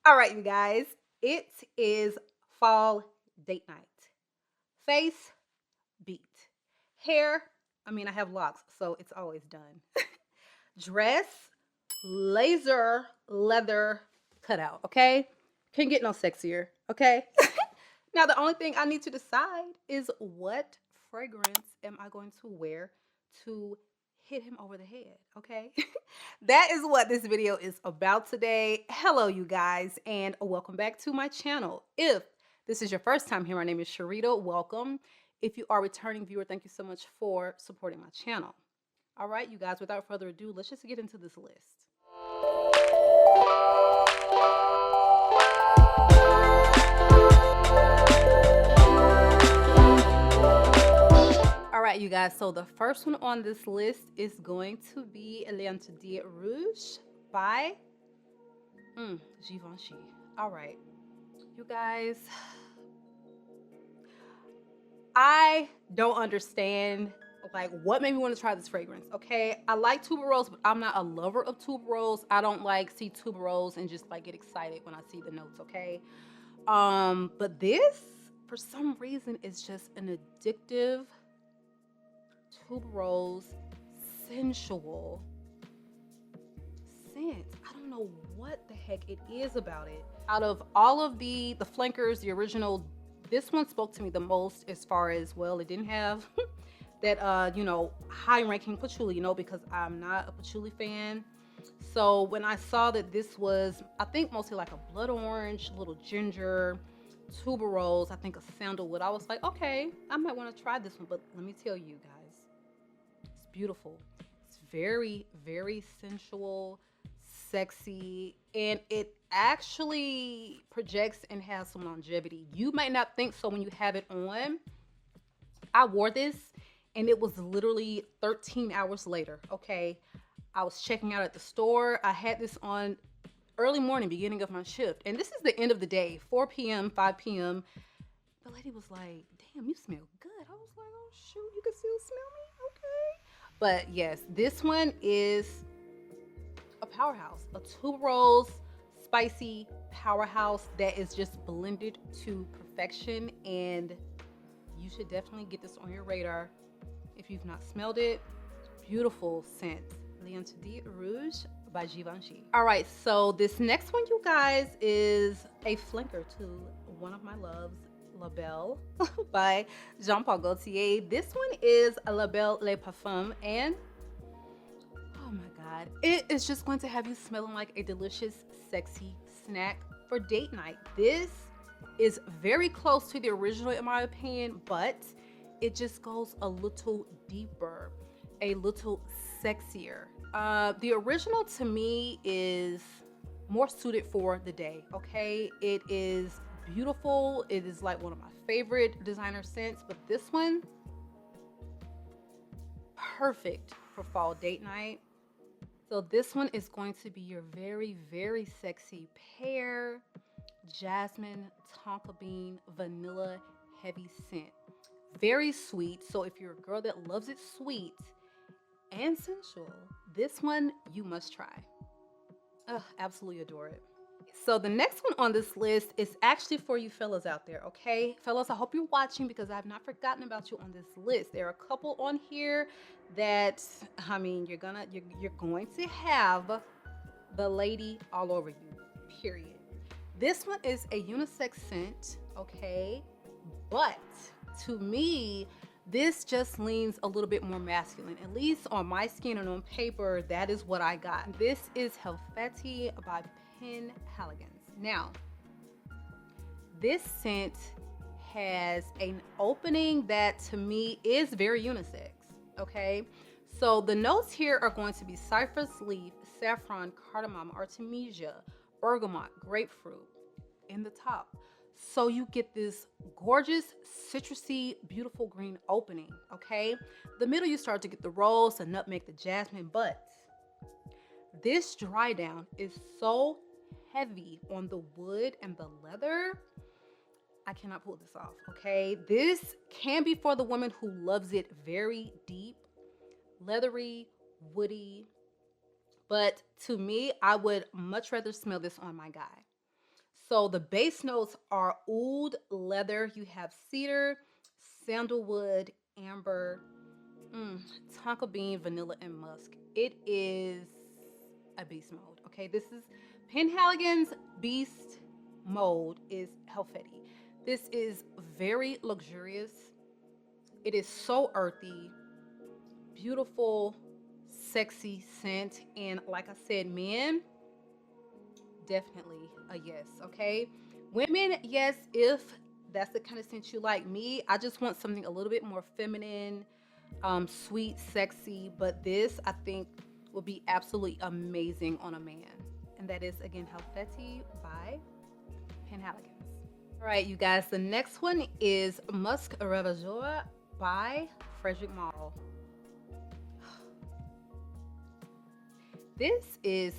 All right, you guys, it is fall date night. Face, beat. Hair, I have locks, so it's always done. Dress, laser leather cutout, okay? Can't get no sexier, okay? Now, the only thing I need to decide is what fragrance am I going to wear to hit him over the head, okay? That is what this video is about today. Hello, you guys, and welcome back to my channel. If this is your first time here, my name is Sharita. Welcome. If you are a returning viewer, thank you so much for supporting my channel. All right, you guys, without further ado, let's just get into this list. All right, you guys, so the first one on this list is going to be Rouge by Givenchy. All right, you guys, I don't understand like what made me want to try this fragrance. Okay, I like tuberose, but I'm not a lover of tuberose. I don't like see tuberose and just like get excited when I see the notes. Okay, but this for some reason is just an addictive tuberose sensual scent. I don't know what the heck it is about it. Out of all of the flankers, the original, this one spoke to me the most as far as, well, it didn't have that high ranking patchouli, because I'm not a patchouli fan. So when I saw that this was, I think mostly like a blood orange, little ginger, tuberose, I think a sandalwood, I was like, okay, I might want to try this one. But let me tell you guys, it's beautiful. It's very, very sensual, sexy, and it actually projects and has some longevity. You might not think so when you have it on. I wore this and it was literally 13 hours later. Okay, I was checking out at the store. I had this on early morning, beginning of my shift, and this is the end of the day, 4 p.m., 5 p.m. The lady was like, damn, you smell good. I was like, oh shoot, you can still smell me? Okay. But yes, this one is a powerhouse, a tuberose spicy powerhouse that is just blended to perfection, and you should definitely get this on your radar if you've not smelled it. Beautiful scent, Rouge by Givenchy. All right, so this next one, you guys, is a flanker to one of my loves, La Belle by Jean-Paul Gaultier. This one is La Belle Le Parfume, and oh my God, it is just going to have you smelling like a delicious, sexy snack for date night. This is very close to the original in my opinion, but it just goes a little deeper, a little sexier. The original to me is more suited for the day, okay? It is beautiful. It is like one of my favorite designer scents, but this one, perfect for fall date night. So this one is going to be your very, very sexy pear, jasmine, tonka bean, vanilla heavy scent. Very sweet. So if you're a girl that loves it sweet and sensual, this one you must try. Ugh, absolutely adore it. So the next one on this list is actually for you fellas out there, okay? Fellas, I hope you're watching because I have not forgotten about you on this list. There are a couple on here that, you're going to have the lady all over you, period. This one is a unisex scent, okay? But to me, this just leans a little bit more masculine. At least on my skin and on paper, that is what I got. This is Halfeti by Penhaligons. Now, this scent has an opening that to me is very unisex, okay? So the notes here are going to be cypress leaf, saffron, cardamom, artemisia, bergamot, grapefruit in the top. So you get this gorgeous, citrusy, beautiful green opening, okay? The middle, you start to get the rose, the nutmeg, the jasmine, but this dry down is so heavy on the wood and the leather. I cannot pull this off, okay? This can be for the woman who loves it very deep, leathery, woody, but to me, I would much rather smell this on my guy. So the base notes are oud, leather. You have cedar, sandalwood, amber, tonka bean, vanilla, and musk. It is a beast mode. Okay, this is Penhaligons beast mode is Hellfetti. This is very luxurious. It is so earthy, beautiful, sexy scent, and like I said, men, definitely a yes. Okay, women, yes, if that's the kind of scent you like. Me, I just want something a little bit more feminine, sweet, sexy, but this I think will be absolutely amazing on a man. And that is again Halfeti by Penhaligons. All right, you guys, the next one is Musc Ravageur by Frederic Malle. This is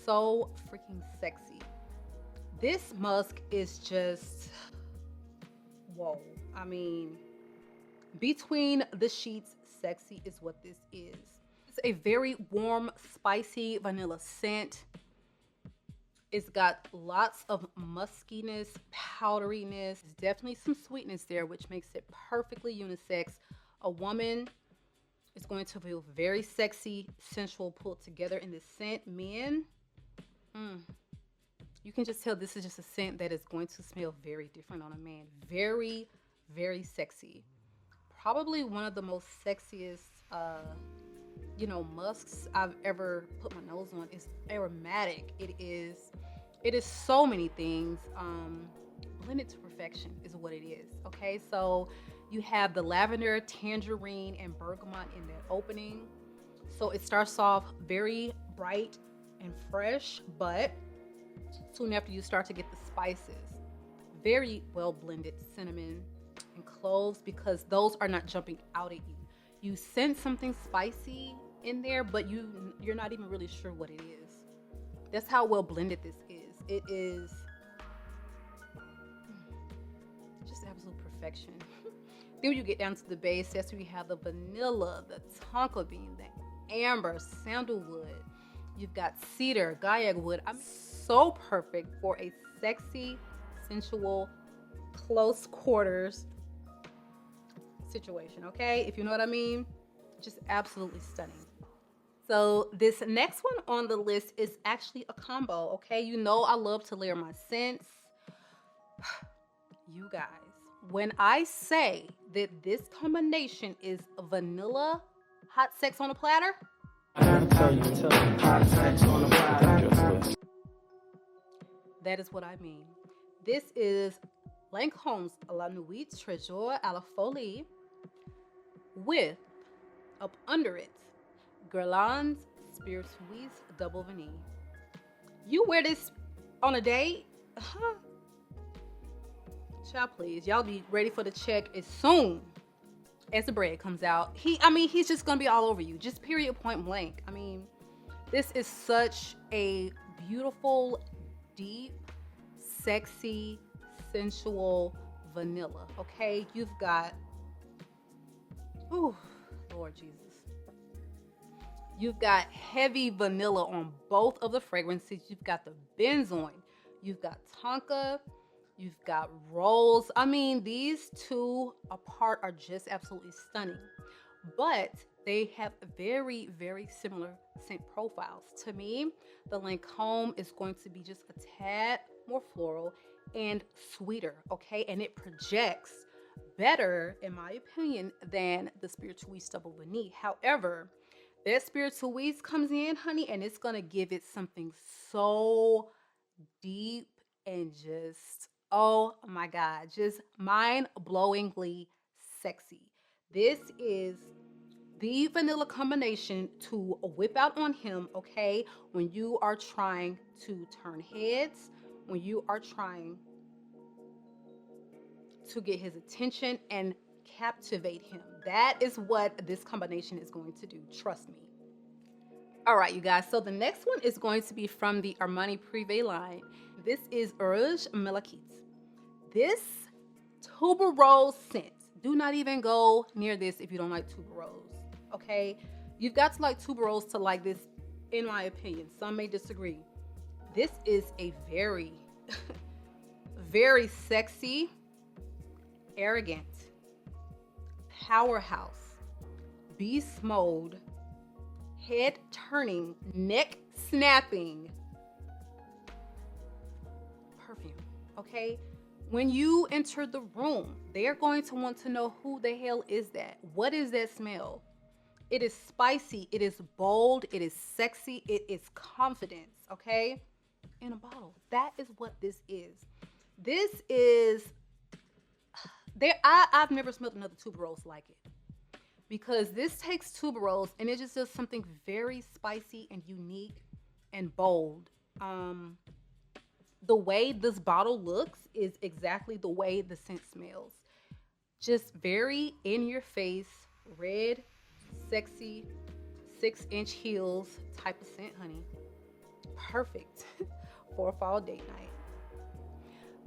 so freaking sexy. This musk is just, whoa. I mean, between the sheets, sexy is what this is. It's a very warm, spicy vanilla scent. It's got lots of muskiness, powderiness, definitely some sweetness there, which makes it perfectly unisex. A woman is going to feel very sexy, sensual, pulled together in this scent. Men, you can just tell this is just a scent that is going to smell very different on a man. Very, very sexy. Probably one of the most sexiest, musks I've ever put my nose on. It's aromatic. It is so many things. Blended to perfection is what it is. Okay, so you have the lavender, tangerine, and bergamot in that opening. So it starts off very bright and fresh, but soon after you start to get the spices. Very well blended cinnamon and cloves, because those are not jumping out at you. You sense something spicy in there, but you're not even really sure what it is. That's how well blended this is. It is just absolute perfection. Then when you get down to the base, that's where you have the vanilla, the tonka bean, the amber, sandalwood. You've got cedar, gaiac wood. I'm so perfect for a sexy, sensual, close quarters situation, okay? If you know what I mean. Just absolutely stunning. So this next one on the list is actually a combo, okay? You know I love to layer my scents. You guys, when I say that this combination is vanilla hot sex on a platter, hot sex on a platter. That is what I mean. This is Lancôme's La Nuit, Trésor à la Folie, with, up under it, Guerlain's Spiritueuse Double Vanille. You wear this on a date? Child, please. Y'all be ready for the check as soon as the bread comes out. He's just gonna be all over you. Just period, point blank. I mean, this is such a beautiful, deep, sexy, sensual vanilla. Okay, you've got, Lord Jesus. You've got heavy vanilla on both of the fragrances. You've got the benzoin. You've got tonka. You've got rose. I mean, these two apart are just absolutely stunning. But they have very, very similar scent profiles. To me, the Lancôme is going to be just a tad more floral and sweeter, okay? And it projects better, in my opinion, than the Spiritueuse Double Vanille. However, that Spiritueuse comes in, honey, and it's going to give it something so deep and just, oh my God, just mind-blowingly sexy. This is the vanilla combination to whip out on him, okay, when you are trying to turn heads, when you are trying to get his attention and captivate him. That is what this combination is going to do. Trust me. All right, you guys. So the next one is going to be from the Armani Prive line. This is Rouge Malachite. This tuberose scent. Do not even go near this if you don't like tuberose. Okay? You've got to like tuberose to like this, in my opinion. Some may disagree. This is a very very sexy, arrogant, powerhouse, beast mode, head turning, neck snapping perfume. Okay, when you enter the room, they're going to want to know, who the hell is that? What is that smell? It is spicy, it is bold, it is sexy, it is confidence. Okay, in a bottle. That is what this is. This is there. I've never smelled another tuberose like it, because this takes tuberose and it just does something very spicy and unique and bold. The way this bottle looks is exactly the way the scent smells. Just very in your face, red, sexy, 6-inch heels type of scent, honey. Perfect for a fall date night.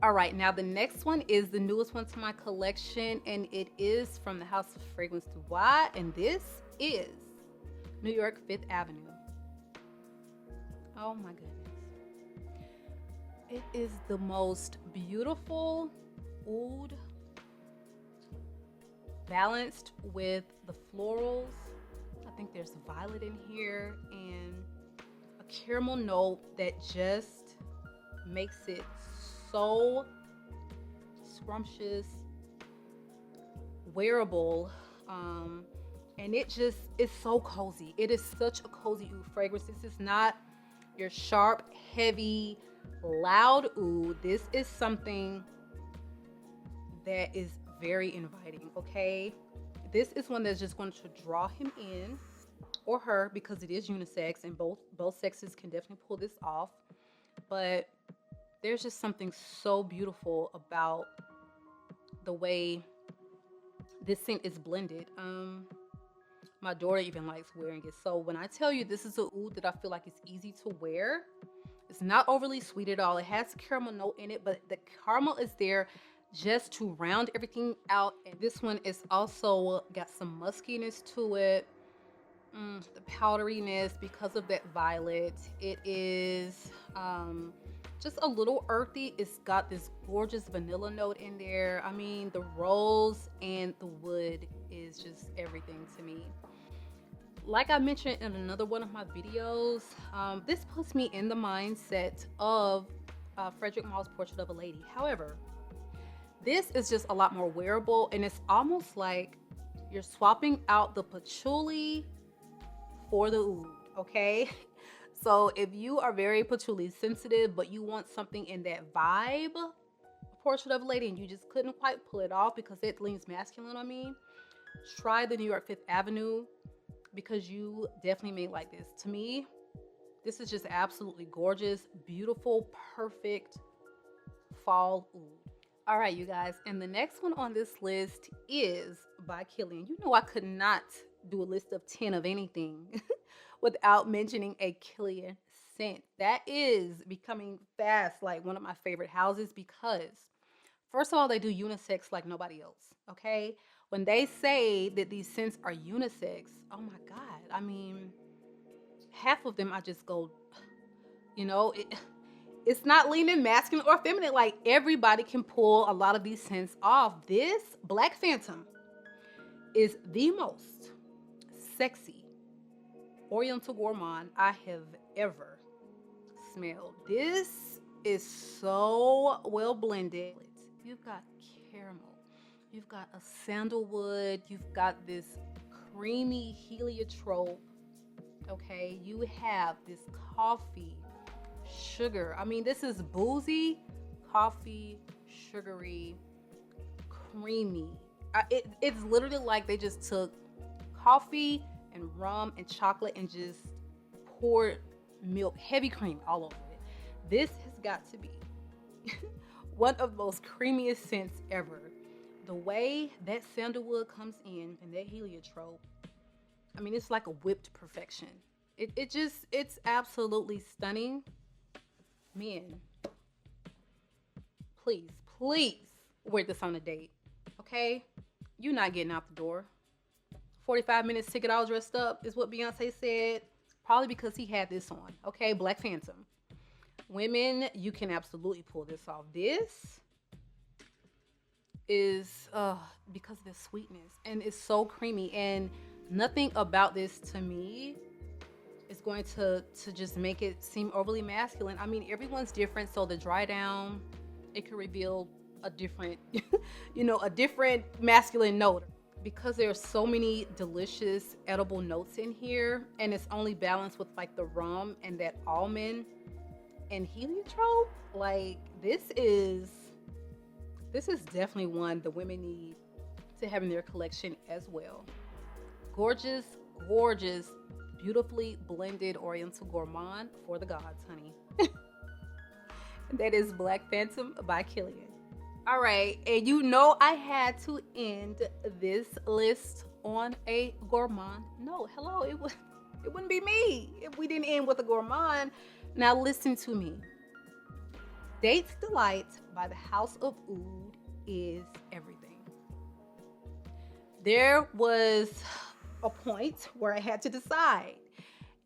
All right, now the next one is the newest one to my collection, and it is from the House of Fragrance Dubois, and this is New York 5th Avenue. Oh my goodness. It is the most beautiful oud, balanced with the florals. I think there's violet in here and a caramel note that just makes it so scrumptious, wearable, and it just is so cozy. It is such a cozy oud fragrance. This is not your sharp, heavy, loud oud. This is something that is very inviting. Okay, this is one that's just going to draw him in, or her, because it is unisex, and both sexes can definitely pull this off. But there's just something so beautiful about the way this scent is blended. My daughter even likes wearing it. So when I tell you this is a oud that I feel like it's easy to wear, it's not overly sweet at all. It has a caramel note in it, but the caramel is there just to round everything out. And this one is also got some muskiness to it. The powderiness because of that violet. It is just a little earthy. It's got this gorgeous vanilla note in there. I mean, the rose and the wood is just everything to me. Like I mentioned in another one of my videos, this puts me in the mindset of Frederic Malle's Portrait of a Lady. However, this is just a lot more wearable, and it's almost like you're swapping out the patchouli for the oud, okay? So if you are very patchouli sensitive, but you want something in that vibe, Portrait of a Lady, and you just couldn't quite pull it off because it leans masculine on me, try the New York 5th Avenue, because you definitely may like this. To me, this is just absolutely gorgeous, beautiful, perfect fall oud. All right, you guys, and the next one on this list is by Kilian. You know I could not do a list of 10 of anything without mentioning a Kilian scent. That is becoming fast like one of my favorite houses, because first of all, they do unisex like nobody else, okay? When they say that these scents are unisex, oh my God, I mean, half of them I just go, you know, it's not leaning masculine or feminine. Like, everybody can pull a lot of these scents off. This Black Phantom is the most sexy Oriental gourmand I have ever smelled. This is so well blended. You've got caramel, you've got a sandalwood, you've got this creamy heliotrope, okay? You have this coffee, sugar. I mean, this is boozy, coffee, sugary, creamy. It's literally like they just took coffee and rum and chocolate and just poured milk, heavy cream all over it. This has got to be one of the most creamiest scents ever. The way that sandalwood comes in and that heliotrope, I mean, it's like a whipped perfection. It's absolutely stunning. Men, please wear this on a date, okay? You're not getting out the door. 45 minutes to get all dressed up is what Beyonce said. Probably because he had this on, okay? Black Phantom. Women, you can absolutely pull this off. This is because of the sweetness, and it's so creamy, and nothing about this to me is going to just make it seem overly masculine. I mean, everyone's different, so the dry down, it could reveal a different a different masculine note, because there's so many delicious edible notes in here, and it's only balanced with like the rum and that almond and heliotrope. Like, this is definitely one the women need to have in their collection as well. Gorgeous, gorgeous, beautifully blended Oriental Gourmand for the gods, honey. That is Black Phantom by Killian. All right, and you know I had to end this list on a gourmand. No, hello, it wouldn't be me if we didn't end with a gourmand. Now listen to me. Dates Delight by the House of Oud is everything. There was a point where I had to decide.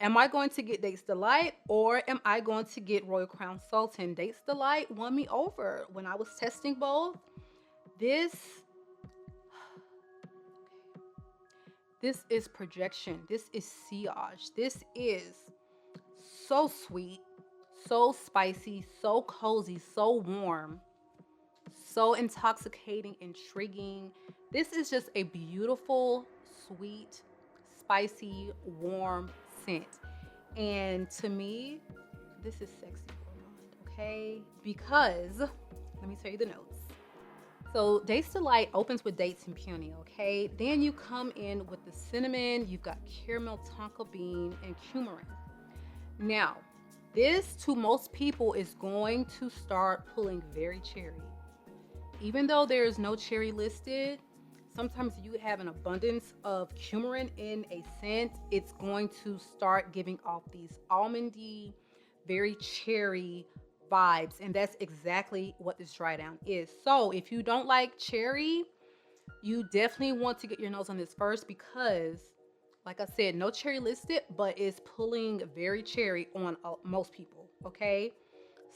Am I going to get Dates Delight or am I going to get Royal Crown Sultan? Dates Delight won me over when I was testing both. This is projection. This is sillage. This is so sweet, so spicy, so cozy, so warm, so intoxicating, intriguing. This is just a beautiful, sweet, spicy, warm scent. And to me, this is sexy gourmand, okay? Because, let me tell you the notes. So Dates Delight opens with dates and peony, okay? Then you come in with the cinnamon, you've got caramel tonka bean, and coumarin. Now, this to most people is going to start pulling very cherry. Even though there's no cherry listed, sometimes you have an abundance of coumarin in a scent, it's going to start giving off these almondy, very cherry vibes, and that's exactly what this dry down is. So if you don't like cherry, you definitely want to get your nose on this first, because like I said, no cherry listed, but it's pulling very cherry on most people, okay?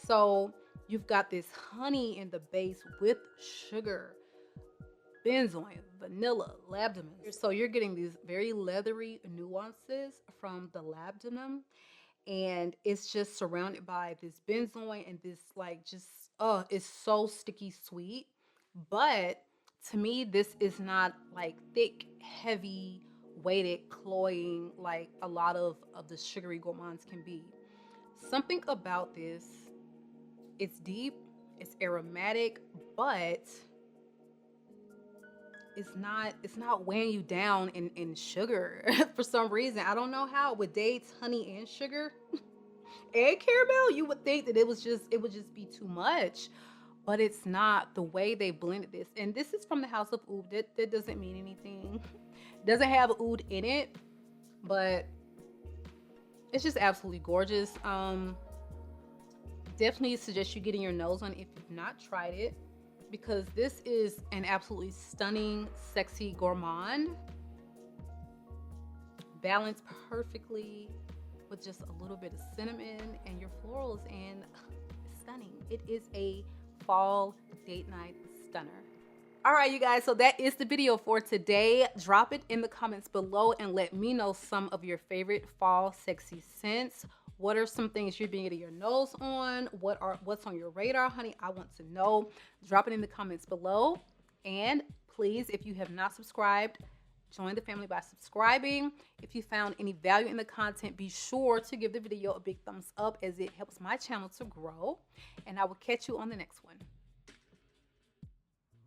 So you've got this honey in the base with sugar, benzoin, vanilla, labdanum. So you're getting these very leathery nuances from the labdanum, and it's just surrounded by this benzoin and this like just it's so sticky sweet. But to me, this is not like thick, heavy, weighted, cloying like a lot of the sugary gourmands can be. Something about this, it's deep, it's aromatic, but it's not weighing you down in sugar for some reason. I don't know how. With dates, honey, and sugar and caramel, you would think that it would just be too much, but it's not. The way they blended this, and this is from the House of Oud. That doesn't mean anything. Doesn't have oud in it, but it's just absolutely gorgeous. Definitely suggest you getting your nose on it if you've not tried it, because this is an absolutely stunning, sexy gourmand, balanced perfectly with just a little bit of cinnamon and your florals, and it's stunning. It is a fall date night stunner. All right, you guys, so that is the video for today. Drop it in the comments below and let me know some of your favorite fall sexy scents. What are some things you're being getting your nose on? What's on your radar, honey? I want to know. Drop it in the comments below. And please, if you have not subscribed, join the family by subscribing. If you found any value in the content, be sure to give the video a big thumbs up, as it helps my channel to grow. And I will catch you on the next one.